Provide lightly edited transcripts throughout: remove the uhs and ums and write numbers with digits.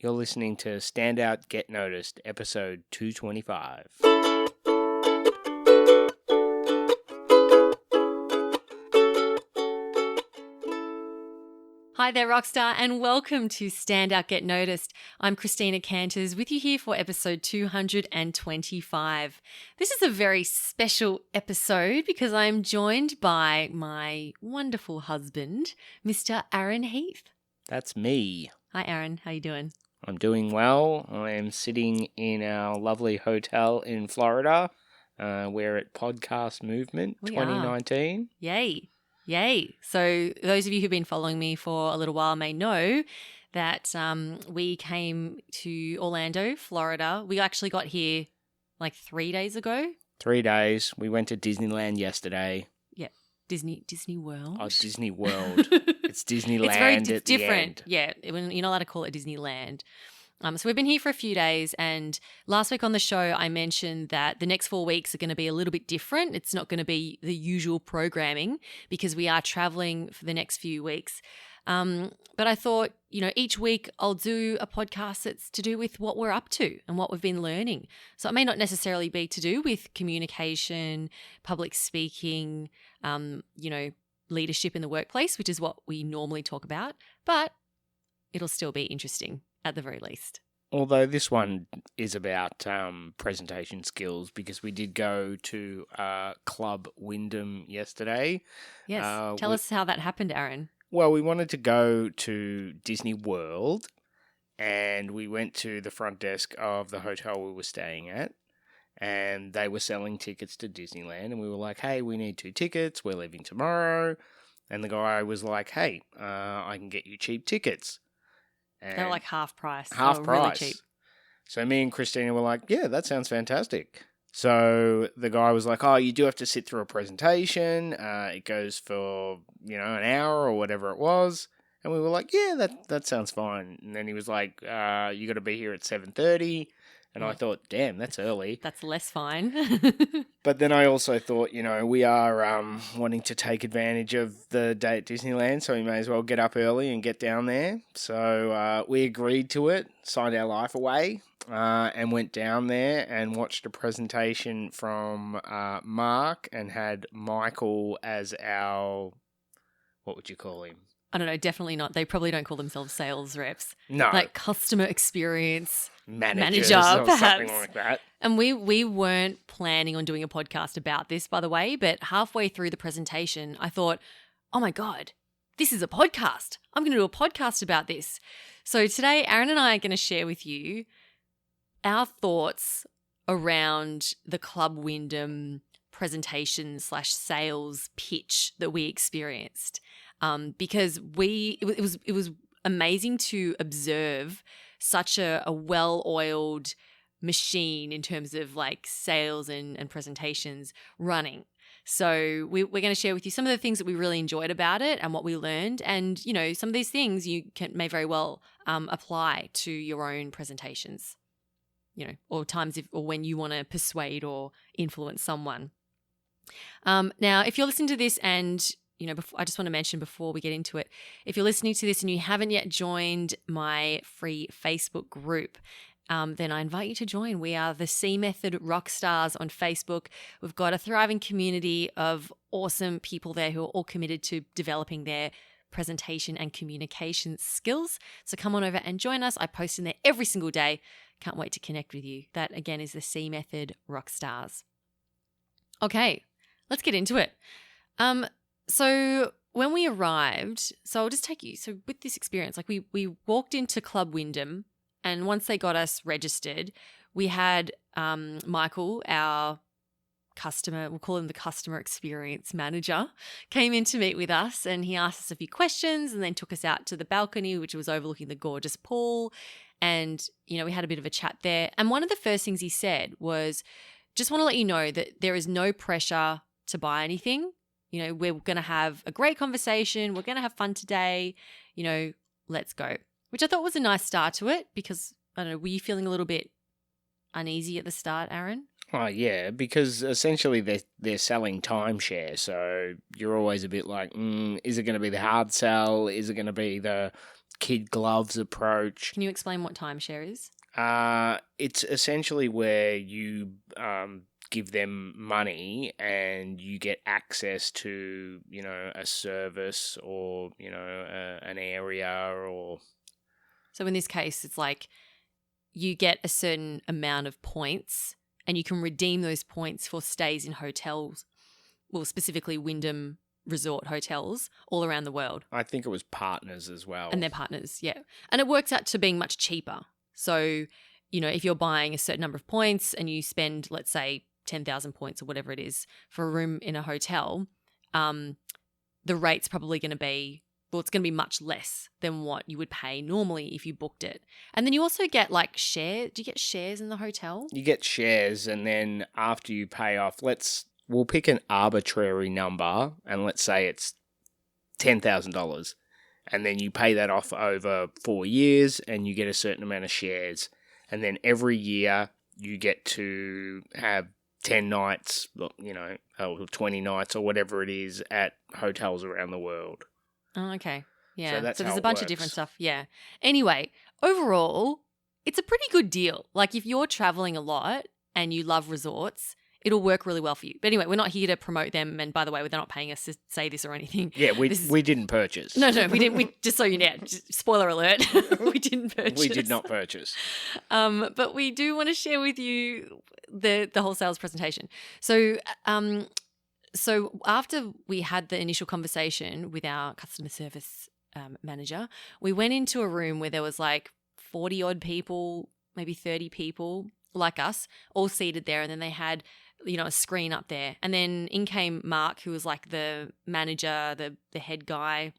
You're listening to Stand Out, Get Noticed, episode 225. Hi there, Rockstar, and welcome to Stand Out, Get Noticed. I'm Christina Canters with you here for episode 225. This is a very special episode because I'm joined by my wonderful husband, Mr. Aaron Heath. That's me. Hi, Aaron. How you doing? I'm doing well. I am sitting in our lovely hotel in Florida. We're at Podcast Movement 2019. Yay. So those of you who've been following me for a little while may know that we came to Orlando, Florida. We actually got here like 3 days ago. 3 days. We went to Disneyland yesterday. Yeah, Disney World. Oh, Disney World. It's Disneyland it's different. Yeah, you're not allowed to call it Disneyland. So we've been here for a few days, and last week on the show I mentioned that the next 4 weeks are going to be a little bit different. It's not going to be the usual programming because we are traveling for the next few weeks. But I thought, each week I'll do a podcast that's to do with what we're up to and what we've been learning. So it may not necessarily be to do with communication, public speaking, leadership in the workplace, which is what we normally talk about, but it'll still be interesting at the very least. Although this one is about presentation skills because we did go to Club Wyndham yesterday. Yes. Tell us how that happened, Aaron. Well, we wanted to go to Disney World and we went to the front desk of the hotel we were staying at and they were selling tickets to Disneyland and we were like, hey, we need 2 tickets. We're leaving tomorrow. And the guy was like, hey, I can get you cheap tickets. And they were like half price. Half price. Really cheap. So me and Christina were like, yeah, that sounds fantastic. So the guy was like, oh, you do have to sit through a presentation. It goes for, an hour or whatever it was. And we were like, yeah, that sounds fine. And then he was like, you got to be here at 7:30. And I thought, damn, that's early. That's less fine. But then I also thought, we are wanting to take advantage of the day at Disneyland, so we may as well get up early and get down there. So we agreed to it, signed our life away, and went down there and watched a presentation from Mark and had Michael as our, what would you call him? I don't know, definitely not. They probably don't call themselves sales reps. No. Like customer experience manager, perhaps. Or something like that. And we weren't planning on doing a podcast about this, by the way, but halfway through the presentation, I thought, oh my God, this is a podcast. I'm going to do a podcast about this. So today, Aaron and I are going to share with you our thoughts around the Club Wyndham presentation / sales pitch that we experienced. Because it was amazing to observe such a well-oiled machine in terms of like sales and presentations running. So we're going to share with you some of the things that we really enjoyed about it and what we learned. And, some of these things you may very well apply to your own presentations, or times or when you want to persuade or influence someone. Now, if you're listening to this and I just want to mention before we get into it, if you're listening to this and you haven't yet joined my free Facebook group, then I invite you to join. We are the C Method Rockstars on Facebook. We've got a thriving community of awesome people there who are all committed to developing their presentation and communication skills. So come on over and join us. I post in there every single day. Can't wait to connect with you. That, again, is the C Method Rockstars. Okay, let's get into it. So when we arrived, so I'll just take you, so with this experience, like we walked into Club Wyndham and once they got us registered, we had Michael, our customer, we'll call him the customer experience manager, came in to meet with us and he asked us a few questions and then took us out to the balcony, which was overlooking the gorgeous pool. And, we had a bit of a chat there. And one of the first things he said was, just want to let you know that there is no pressure to buy anything. We're going to have a great conversation. We're going to have fun today. Let's go. Which I thought was a nice start to it because, I don't know, were you feeling a little bit uneasy at the start, Aaron? Oh, yeah, because essentially they're selling timeshare, so you're always a bit like, is it going to be the hard sell? Is it going to be the kid gloves approach. Can you explain what timeshare is? It's essentially where you give them money and you get access to, a service or, an area or... So in this case, it's like you get a certain amount of points and you can redeem those points for stays in hotels, well, specifically Wyndham resort hotels all around the world. I think it was partners as well. And they're partners, yeah. And it works out to being much cheaper. So, if you're buying a certain number of points and you spend, let's say, 10,000 points or whatever it is for a room in a hotel, the rate's probably going to be, well, it's going to be much less than what you would pay normally if you booked it. And then you also get like shares. Do you get shares in the hotel? You get shares, and then after you pay off, we'll pick an arbitrary number, and let's say it's $10,000. And then you pay that off over 4 years and you get a certain amount of shares. And then every year you get to have 10 nights, or 20 nights or whatever it is at hotels around the world. Oh, okay. Yeah. So that's there's how a it bunch of works. different stuff. Yeah. Anyway, overall, it's a pretty good deal. Like if you're traveling a lot and you love resorts, it'll work really well for you. But anyway, we're not here to promote them. And by the way, they're not paying us to say this or anything. Yeah, we didn't purchase. No, we didn't. We just so you know, spoiler alert, we didn't purchase. We did not purchase. But we do want to share with you the whole sales presentation. So, after we had the initial conversation with our customer service manager, we went into a room where there was like 40 odd people, maybe 30 people like us, all seated there, and then they had a screen up there. And then in came Mark, who was like the manager, the head guy.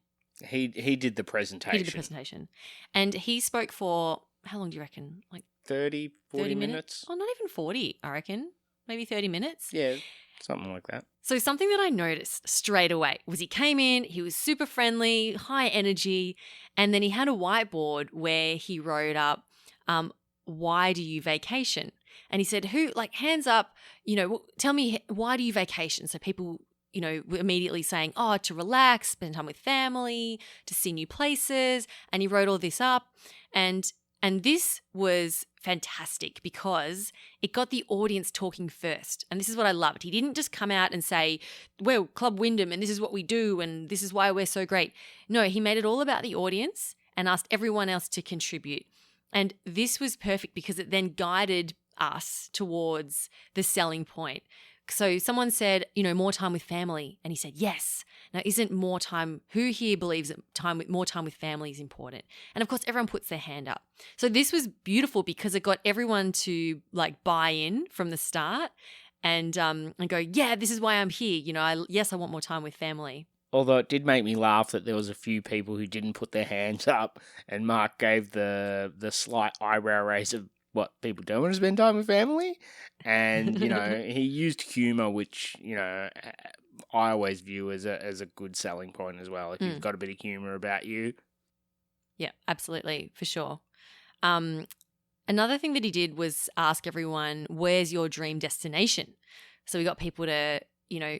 He did the presentation. He did the presentation. And he spoke for, how long do you reckon? Like 30 minutes? Oh, not even 40, I reckon. Maybe 30 minutes. Yeah, something like that. So something that I noticed straight away was he came in, he was super friendly, high energy, and then he had a whiteboard where he wrote up, why do you vacation? And he said, hands up, tell me, why do you vacation? So people, were immediately saying, oh, to relax, spend time with family, to see new places. And he wrote all this up. And this was fantastic because it got the audience talking first. And this is what I loved. He didn't just come out and say, well, Club Wyndham and this is what we do and this is why we're so great. No, he made it all about the audience and asked everyone else to contribute. And this was perfect because it then guided us towards the selling point. So someone said, more time with family. And he said, yes. Now, isn't more time, who here believes that more time with family is important? And of course, everyone puts their hand up. So this was beautiful because it got everyone to buy in from the start and go, yeah, this is why I'm here. I want more time with family. Although it did make me laugh that there was a few people who didn't put their hands up, and Mark gave the slight eyebrow raise of what people don't want to spend time with family. And, he used humour, which, I always view as a good selling point as well. If you've got a bit of humour about you. Yeah, absolutely, for sure. Another thing that he did was ask everyone, where's your dream destination? So we got people to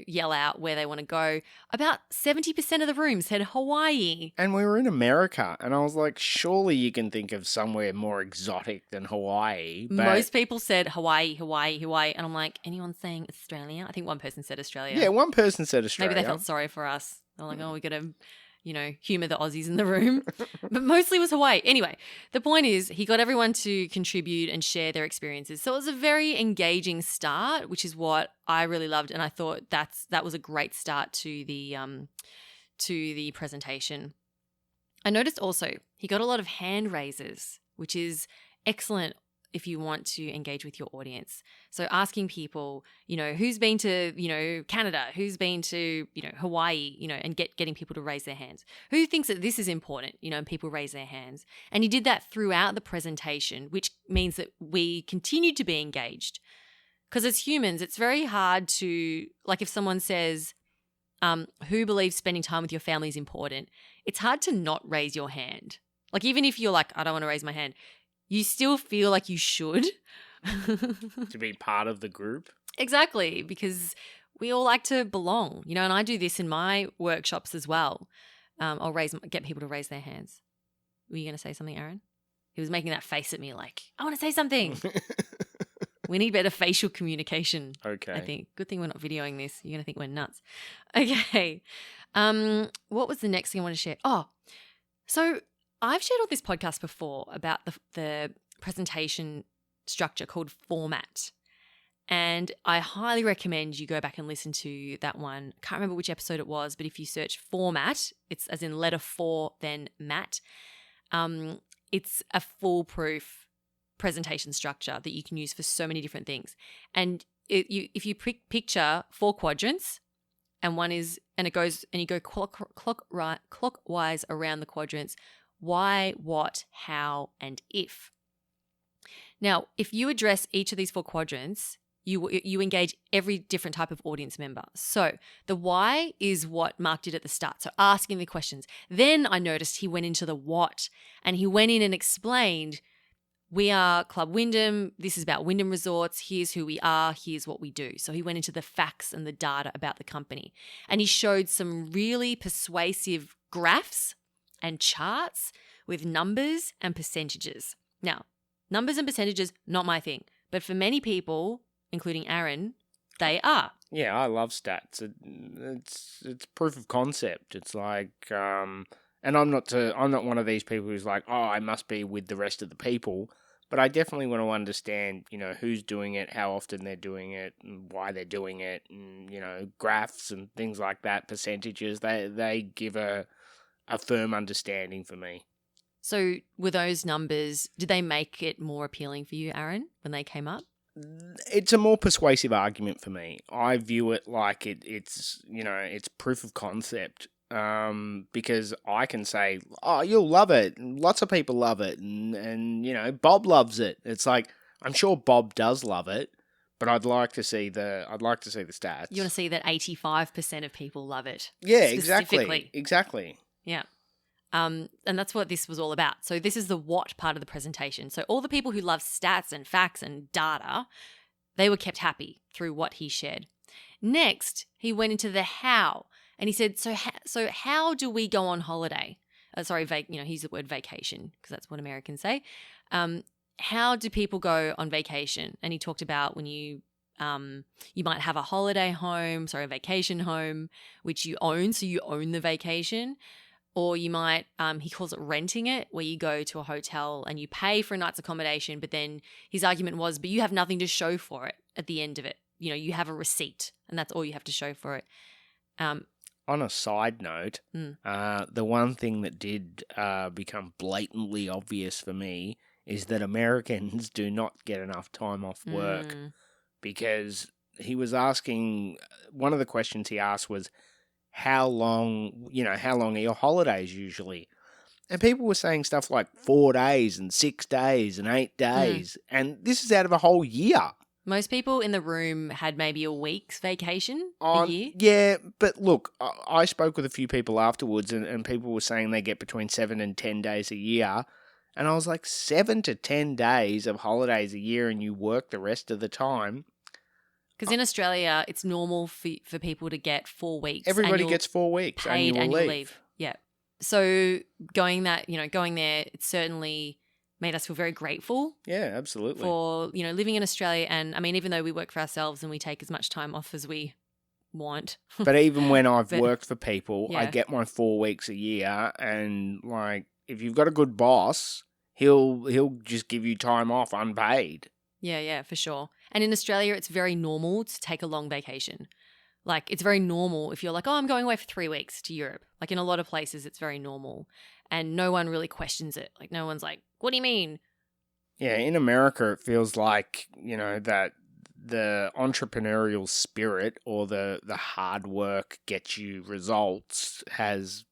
yell out where they want to go. About 70% of the room said Hawaii. And we were in America, and I was like, surely you can think of somewhere more exotic than Hawaii. But most people said Hawaii. And I'm like, anyone saying Australia? I think one person said Australia. Yeah, one person said Australia. Maybe they felt sorry for us. They're like, oh, we got to, humour the Aussies in the room. But mostly it was Hawaii. Anyway, the point is he got everyone to contribute and share their experiences. So it was a very engaging start, which is what I really loved. And I thought that was a great start to the presentation. I noticed also he got a lot of hand raises, which is excellent if you want to engage with your audience. So asking people, who's been to, Canada, who's been to, Hawaii, and getting people to raise their hands. Who thinks that this is important, and people raise their hands. And he did that throughout the presentation, which means that we continue to be engaged. Because as humans, it's very hard to, if someone says, who believes spending time with your family is important, it's hard to not raise your hand. Even if you're like, I don't want to raise my hand, you still feel like you should. To be part of the group. Exactly, because we all like to belong, and I do this in my workshops as well. I'll get people to raise their hands. Were you going to say something, Aaron? He was making that face at me like, I want to say something. We need better facial communication. Okay. I think. Good thing we're not videoing this. You're going to think we're nuts. Okay. What was the next thing I want to share? Oh, so I've shared on this podcast before about the presentation structure called format. And I highly recommend you go back and listen to that one. Can't remember which episode it was, but if you search format, it's as in letter 4, then mat. It's a foolproof presentation structure that you can use for so many different things. And if you picture 4 quadrants, and one is, and it goes, and you go clockwise around the quadrants, why, what, how, and if. Now, if you address each of these 4 quadrants, you engage every different type of audience member. So the why is what Mark did at the start. So asking the questions. Then I noticed he went into the what, and he went in and explained, we are Club Wyndham. This is about Wyndham Resorts. Here's who we are. Here's what we do. So he went into the facts and the data about the company. And he showed some really persuasive graphs and charts with numbers and percentages. Now, numbers and percentages, not my thing. But for many people, including Aaron, they are. Yeah, I love stats. It's proof of concept. It's like, and I'm not one of these people who's like, oh, I must be with the rest of the people. But I definitely want to understand, who's doing it, how often they're doing it, and why they're doing it, and graphs and things like that, percentages. They give a firm understanding for me. So were those numbers, did they make it more appealing for you, Aaron, when they came up? It's a more persuasive argument for me. I view it like it's proof of concept. Because I can say, oh, you'll love it. Lots of people love it. And Bob loves it. It's like, I'm sure Bob does love it, but I'd like to see the stats. You want to see that 85% of people love it. Yeah, exactly. Yeah. And that's what this was all about. So this is the what part of the presentation. So all the people who love stats and facts and data, they were kept happy through what he shared. Next, he went into the how. And he said, so how do we go on holiday? He used the word vacation because that's what Americans say. How do people go on vacation? And he talked about when you might have a vacation home, which you own. So you own the vacation. Or you might, he calls it renting it, where you go to a hotel and you pay for a night's accommodation. But then his argument was, but you have nothing to show for it at the end of it. You have a receipt and that's all you have to show for it. On a side note, the one thing that did become blatantly obvious for me is that Americans do not get enough time off work because he was asking, one of the questions he asked was, how long are your holidays usually? And people were saying stuff like 4 days and 6 days and 8 days. And this is out of a whole year. Most people in the room had maybe a week's vacation a year. Yeah, but look, I spoke with a few people afterwards and people were saying they get between 7 and 10 days a year. And I was like, 7 to 10 days of holidays a year and you work the rest of the time. Because in Australia, it's normal for people to get 4 weeks. Everybody gets 4 weeks paid annual leave. Yeah. So going there, it certainly made us feel very grateful. Yeah, absolutely. For, living in Australia. And I mean, even though we work for ourselves and we take as much time off as we want. But even when I've worked for people, I get my 4 weeks a year. And like, if you've got a good boss, he'll just give you time off unpaid. Yeah, for sure. And in Australia, it's very normal to take a long vacation. Like, it's very normal if you're like, oh, I'm going away for 3 weeks to Europe. Like, in a lot of places, it's very normal. And no one really questions it. Like, no one's like, what do you mean? Yeah, in America, it feels like, that the entrepreneurial spirit or the hard work gets you results has,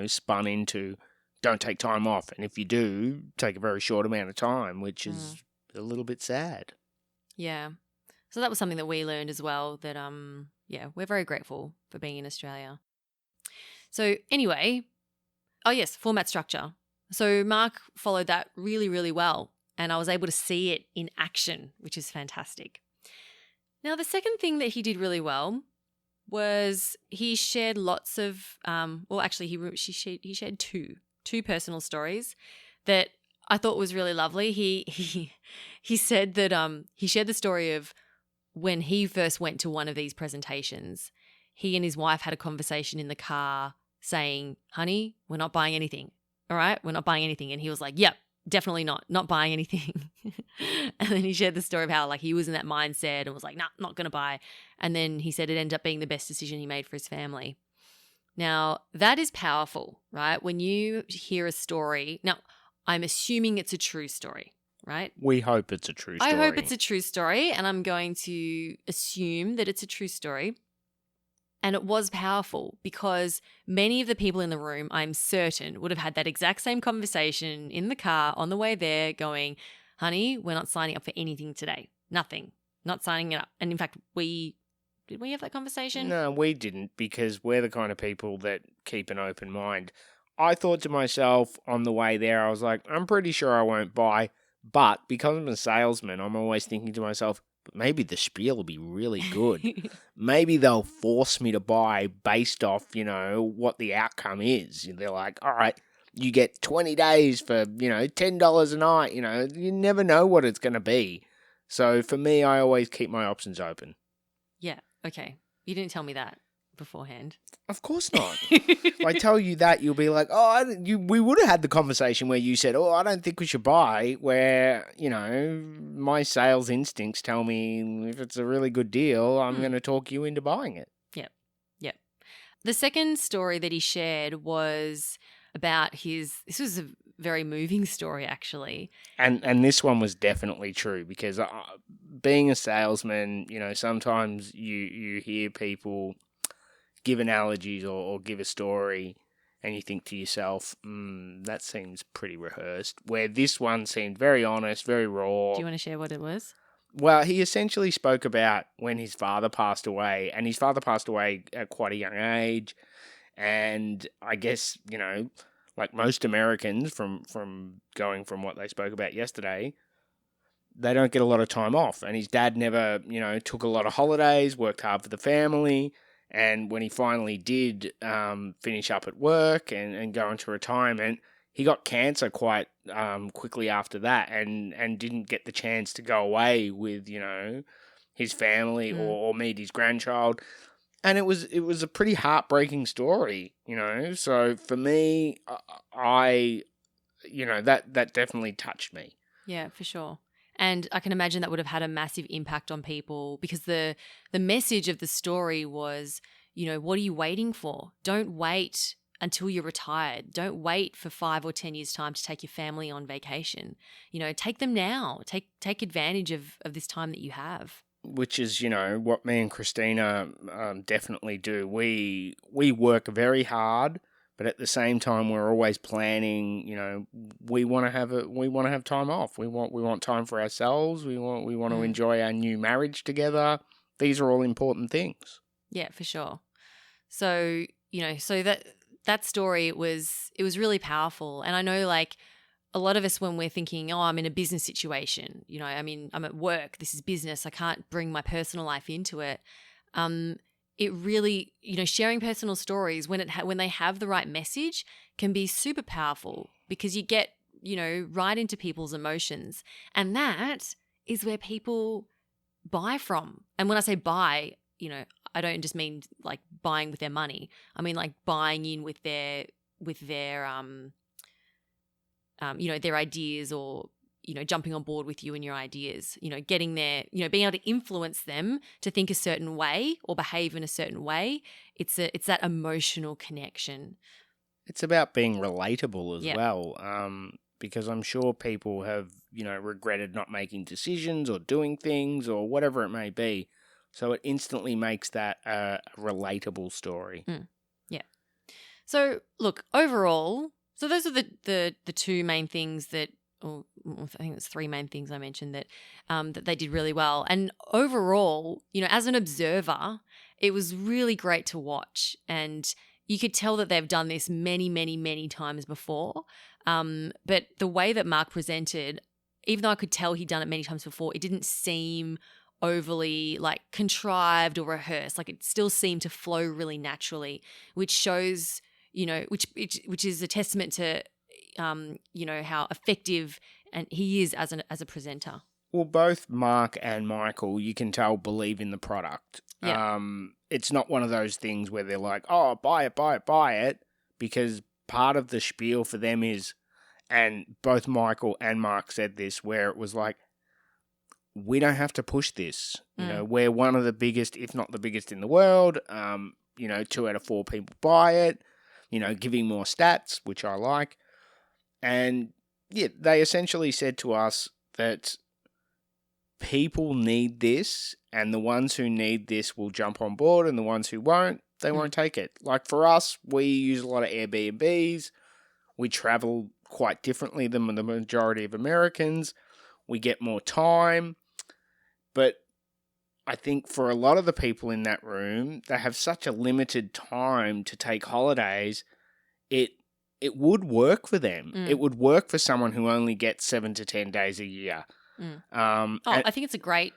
spun into don't take time off. And if you do, take a very short amount of time, which is a little bit sad. Yeah. So that was something that we learned as well, that, we're very grateful for being in Australia. So anyway, format structure. So Mark followed that really, really well, and I was able to see it in action, which is fantastic. Now, the second thing that he did really well was he shared lots of, he shared two personal stories that I thought was really lovely. He said that he shared the story of when he first went to one of these presentations. He and his wife had a conversation in the car saying, "Honey, we're not buying anything. All right, we're not buying anything." And he was like, "Yep, definitely not buying anything." And then he shared the story of how like he was in that mindset and was like, "Nah, not gonna buy." And then he said it ended up being the best decision he made for his family. Now, that is powerful, right? When you hear a story, now I'm assuming it's a true story, right? We hope it's a true story. I hope it's a true story, and I'm going to assume that it's a true story. And it was powerful because many of the people in the room, I'm certain, would have had that exact same conversation in the car on the way there going, "Honey, we're not signing up for anything today. Nothing. Not signing it up." And in fact, did we have that conversation? No, we didn't, because we're the kind of people that keep an open mind. I thought to myself on the way there, I was like, I'm pretty sure I won't buy. But because I'm a salesman, I'm always thinking to myself, maybe the spiel will be really good. Maybe they'll force me to buy based off, what the outcome is. They're like, all right, you get 20 days for, $10 a night. You never know what it's going to be. So for me, I always keep my options open. Yeah. Okay. You didn't tell me that beforehand. Of course not. If I tell you that, you'll be like, we would have had the conversation where you said, I don't think we should buy, where, my sales instincts tell me if it's a really good deal, I'm going to talk you into buying it. Yep. Yep. The second story that he shared was about this was a very moving story, actually. And this one was definitely true, because being a salesman, sometimes you hear people give analogies or give a story, and you think to yourself, that seems pretty rehearsed, where this one seemed very honest, very raw. Do you want to share what it was? Well, he essentially spoke about when his father passed away, and his father passed away at quite a young age, and I guess, like most Americans, from going from what they spoke about yesterday, they don't get a lot of time off, and his dad never, took a lot of holidays, worked hard for the family. And when he finally did finish up at work and go into retirement, he got cancer quite quickly after that, and didn't get the chance to go away with, his family or meet his grandchild. And it was a pretty heartbreaking story, So for me, that definitely touched me. Yeah, for sure. And I can imagine that would have had a massive impact on people, because the message of the story was, what are you waiting for? Don't wait until you're retired. Don't wait for 5 or 10 years' time to take your family on vacation. Take them now. Take advantage of this time that you have. Which is, what me and Christina definitely do. We work very hard, but at the same time, we're always planning. We want to have time off. We want time for ourselves. We want to enjoy our new marriage together. These are all important things. Yeah, for sure. So so that story it was really powerful, and I know like a lot of us, when we're thinking, I'm in a business situation, I'm at work. This is business. I can't bring my personal life into it. It really, sharing personal stories when they have the right message can be super powerful, because you get, right into people's emotions. And that is where people buy from. And when I say buy, I don't just mean like buying with their money. I mean like buying in with their their ideas, or jumping on board with you and your ideas, getting there, being able to influence them to think a certain way or behave in a certain way. It's that emotional connection. It's about being relatable as well, because I'm sure people have, regretted not making decisions or doing things or whatever it may be. So it instantly makes that a relatable story. Yeah. So look, overall, so those are the two main things that, or I think it's 3 main things I mentioned that they did really well. And overall, as an observer, it was really great to watch, and you could tell that they've done this many, many, many times before. But the way that Mark presented, even though I could tell he'd done it many times before, it didn't seem overly like contrived or rehearsed. Like it still seemed to flow really naturally, which shows, which is a testament to how effective and he is as a presenter. Well, both Mark and Michael, you can tell, believe in the product. Yeah. It's not one of those things where they're like, oh, buy it, buy it, buy it, because part of the spiel for them is, and both Michael and Mark said this, where it was like, we don't have to push this. We're one of the biggest, if not the biggest in the world. 2 out of 4 people buy it, giving more stats, which I like. And yeah, they essentially said to us that people need this, and the ones who need this will jump on board, and the ones who won't, they won't take it. Like for us, we use a lot of Airbnbs. We travel quite differently than the majority of Americans. We get more time. But I think for a lot of the people in that room, they have such a limited time to take holidays. It would work for them. It would work for someone who only gets 7 to 10 days a year. I think it's a great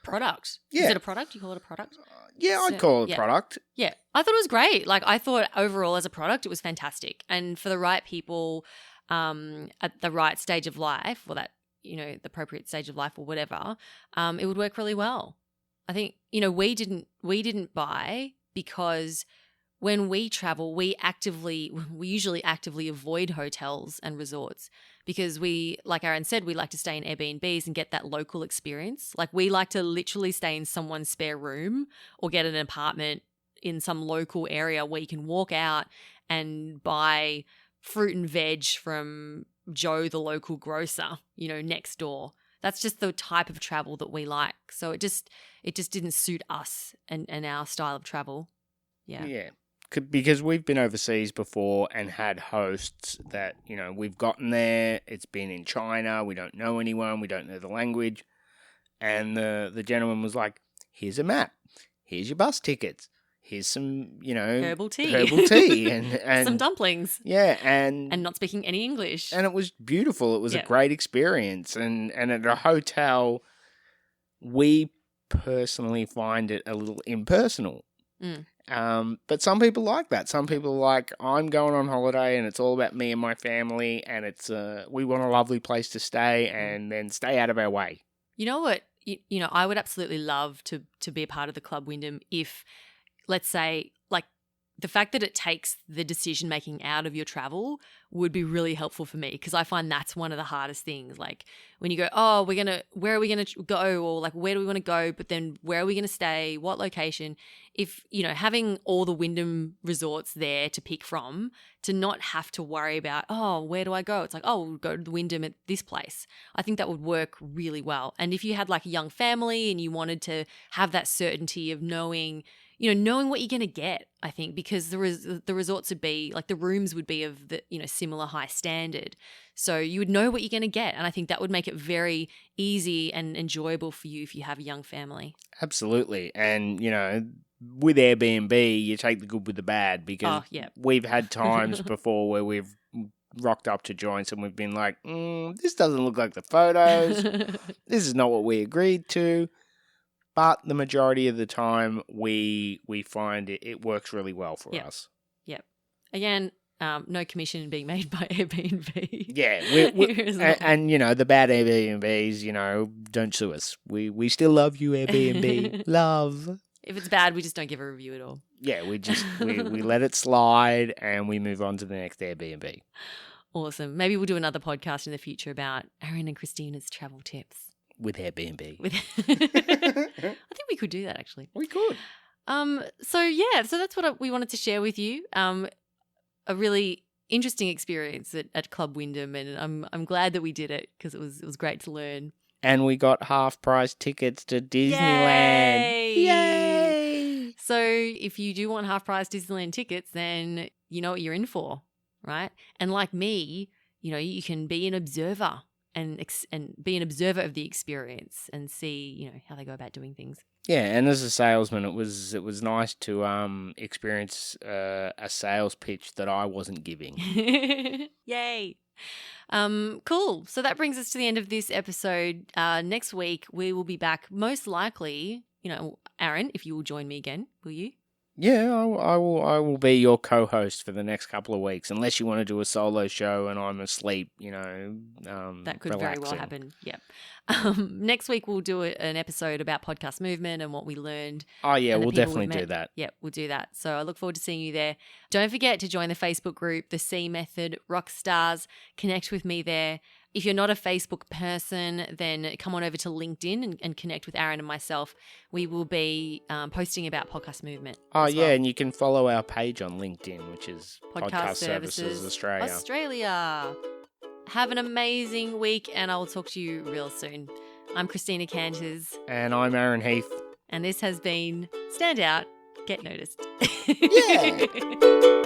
product. Yeah. Is it a product? You call it a product? Yeah, I'd call it a product. Yeah. I thought it was great. Like I thought overall as a product, it was fantastic. And for the right people at the right stage of life, or that, the appropriate stage of life or whatever, it would work really well. I think, we didn't buy because when we travel, we usually actively avoid hotels and resorts because we, like Aaron said, we like to stay in Airbnbs and get that local experience. Like we like to literally stay in someone's spare room or get an apartment in some local area where you can walk out and buy fruit and veg from Joe, the local grocer, next door. That's just the type of travel that we like. So it just didn't suit us and our style of travel. Yeah. Yeah. Because we've been overseas before and had hosts that, we've gotten there. It's been in China. We don't know anyone. We don't know the language. And the gentleman was like, here's a map. Here's your bus tickets. Here's some, herbal tea. and some dumplings. Yeah. And not speaking any English. And it was beautiful. It was a great experience. And at a hotel, we personally find it a little impersonal. But some people like that. Some people are like, I'm going on holiday and it's all about me and my family, and it's we want a lovely place to stay and then stay out of our way. You know what? I would absolutely love to be a part of the Club Wyndham if, let's say, like the fact that it takes the decision making out of your travel would be really helpful for me, because I find that's one of the hardest things. Like when you go, oh, where are we going to go? Or like, where do we want to go? But then where are we going to stay? What location? If, having all the Wyndham resorts there to pick from, to not have to worry about, oh, where do I go? It's like, oh, we'll go to the Wyndham at this place. I think that would work really well. And if you had like a young family and you wanted to have that certainty of knowing what you're going to get, I think, because the resorts would be, like the rooms would be of the, similar high standard. So you would know what you're going to get. And I think that would make it very easy and enjoyable for you if you have a young family. Absolutely. And, with Airbnb, you take the good with the bad, because we've had times before where we've rocked up to joints and we've been like, this doesn't look like the photos. This is not what we agreed to. But the majority of the time, we find it works really well for us. Yep. Again, no commission being made by Airbnb. Yeah. And the bad Airbnbs, don't sue us. We still love you, Airbnb. Love. If it's bad, we just don't give a review at all. Yeah, we let it slide and we move on to the next Airbnb. Awesome. Maybe we'll do another podcast in the future about Aaron and Christina's travel tips. With Airbnb. I think we could do that, actually. We could. So that's what we wanted to share with you. A really interesting experience at Club Wyndham, and I'm glad that we did it because it was great to learn. And we got half-price tickets to Disneyland. Yay! So if you do want half-price Disneyland tickets, then you know what you're in for, right? And like me, you can be an observer and be an observer of the experience and see, how they go about doing things. Yeah, and as a salesman, it was nice to experience a sales pitch that I wasn't giving. Yay! Cool. So that brings us to the end of this episode. Next week we will be back, most likely. Aaron, if you will join me again, will you? Yeah, I will be your co-host for the next couple of weeks, unless you want to do a solo show and I'm asleep. That could very well relaxing. happen. Yep. Next week we'll do an episode about podcast movement and what we learned. Oh yeah, and the we'll people we've definitely do met. that. Yep, we'll do that. So I look forward to seeing you there. Don't forget to join the Facebook group, The C Method Rockstars. Connect with me there. If you're not a Facebook person, then come on over to LinkedIn and connect with Aaron and myself. We will be posting about podcast movement. Oh as yeah, well. and you can follow our page on LinkedIn, which is Podcast Services Australia. Have an amazing week, and I will talk to you real soon. I'm Christina Canters, And I'm Aaron Heath. and this has been Stand Out, Get Noticed. Yeah.